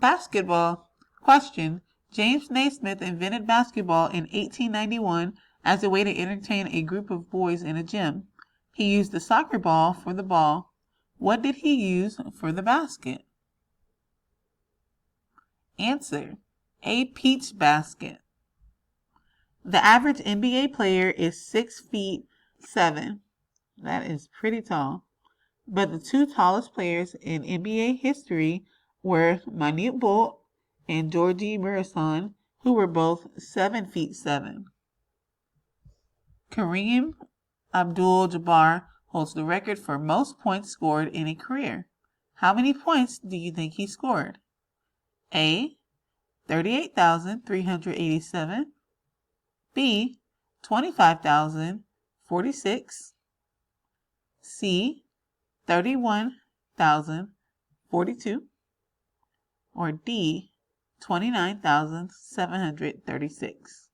Basketball. Question. James Naismith invented basketball in 1891 as a way to entertain a group of boys in a gym. He used the soccer ball for the ball. What did he use for the basket? Answer. A peach basket. The average NBA player is 6'7". That is pretty tall. But the two tallest players in NBA history were Manute Bol and Georgie Murison, who were both 7'7". Kareem Abdul-Jabbar holds the record for most points scored in a career. How many points do you think he scored? A. 38,387. B. 25,046. C. 31,042. Or D. 29,736.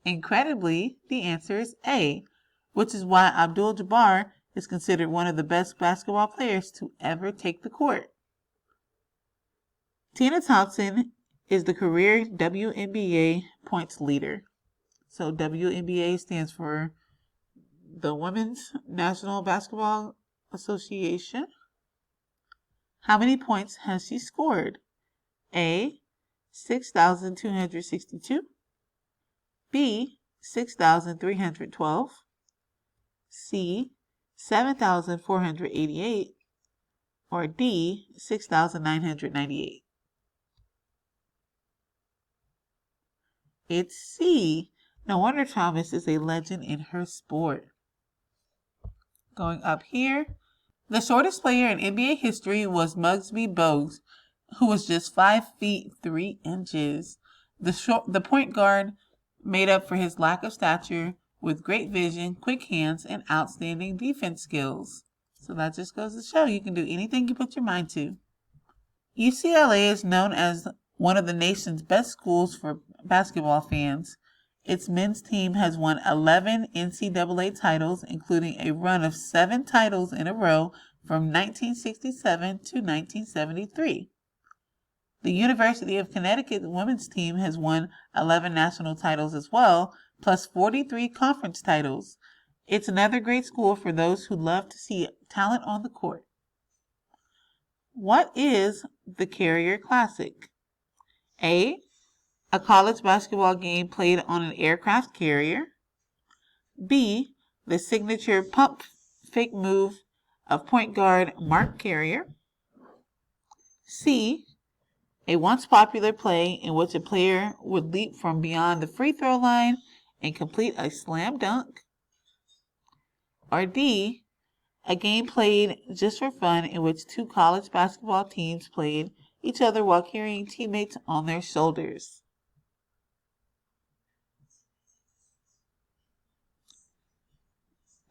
Incredibly, the answer is A, which is why Abdul-Jabbar is considered one of the best basketball players to ever take the court. Tina Thompson is the career WNBA points leader. So WNBA stands for the Women's National Basketball Association. How many points has she scored? A. 6,262. B. 6,312. C. 7,488. Or D. 6,998. It's C. No wonder Thomas is a legend in her sport. Going up here, the shortest player in NBA history was Muggsy Bogues, who was just 5 feet 3 inches. The point guard made up for his lack of stature with great vision, quick hands, and outstanding defense skills. So that just goes to show you can do anything you put your mind to. UCLA is known as one of the nation's best schools for basketball fans. Its men's team has won 11 NCAA titles, including a run of 7 titles in a row from 1967 to 1973. The University of Connecticut women's team has won 11 national titles as well, plus 43 conference titles. It's another great school for those who love to see talent on the court. What is the Carrier Classic? A. A college basketball game played on an aircraft carrier. B. The signature pump fake move of point guard Mark Carrier. C. A once popular play in which a player would leap from beyond the free throw line and complete a slam dunk. Or D. A game played just for fun in which 2 college basketball teams played each other while carrying teammates on their shoulders.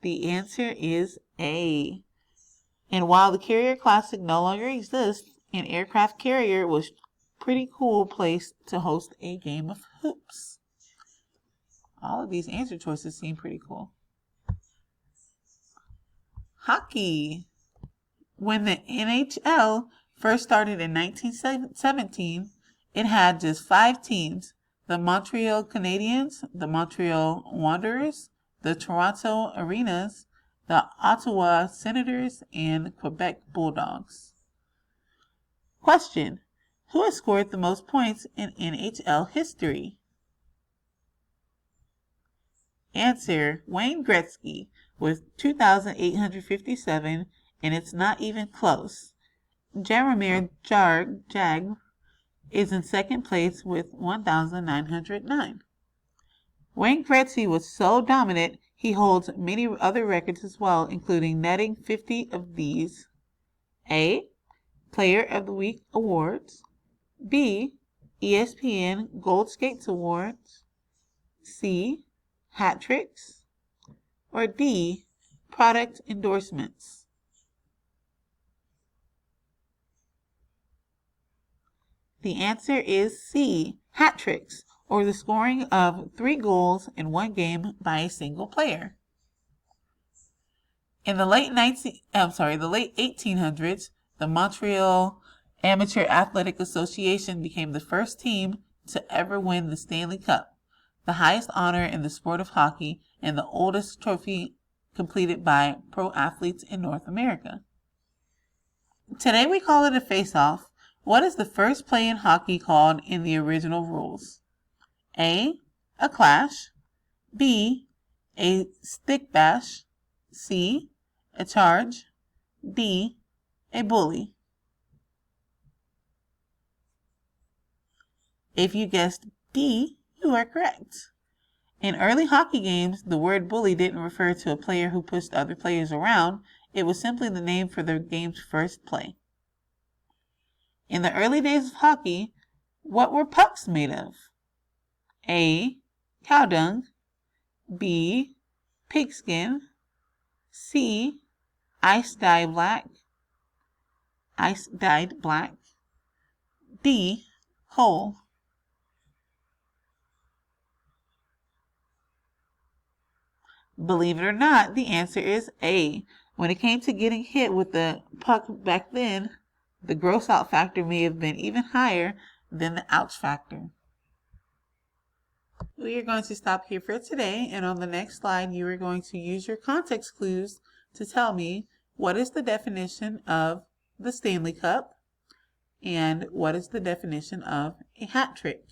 The answer is A. And while the Carrier Classic no longer exists, an aircraft carrier was a pretty cool place to host a game of hoops. All of these answer choices seem pretty cool. Hockey. When the NHL first started in 1917, it had just 5 teams: the Montreal Canadiens, the Montreal Wanderers, the Toronto Arenas, the Ottawa Senators, and Quebec Bulldogs. Question. Who has scored the most points in NHL history? Answer. Wayne Gretzky with 2,857, and it's not even close. Jaromir Jagr is in second place with 1,909. Wayne Gretzky was so dominant, he holds many other records as well, including netting 50 of these. A. Player of the Week Awards. B. ESPN Gold Skates Awards. C. Hat tricks. Or D. Product endorsements. The answer is C. Hat tricks, or the scoring of 3 goals in one game by a single player. In the late 1800s, the Montreal Amateur Athletic Association became the first team to ever win the Stanley Cup, the highest honor in the sport of hockey and the oldest trophy completed by pro athletes in North America. Today we call it a face-off. What is the first play in hockey called in the original rules? A clash. B, a stick bash. C, a charge. D, a bully. If you guessed D, you are correct. In early hockey games, the word bully didn't refer to a player who pushed other players around. It was simply the name for the game's first play. In the early days of hockey, what were pucks made of? A, cow dung. B, pigskin. C, ice dyed black. D, coal. Believe it or not, the answer is A. When it came to getting hit with the puck back then, the gross out factor may have been even higher than the ouch factor. We are going to stop here for today, and on the next slide you are going to use your context clues to tell me what is the definition of the Stanley Cup and what is the definition of a hat trick.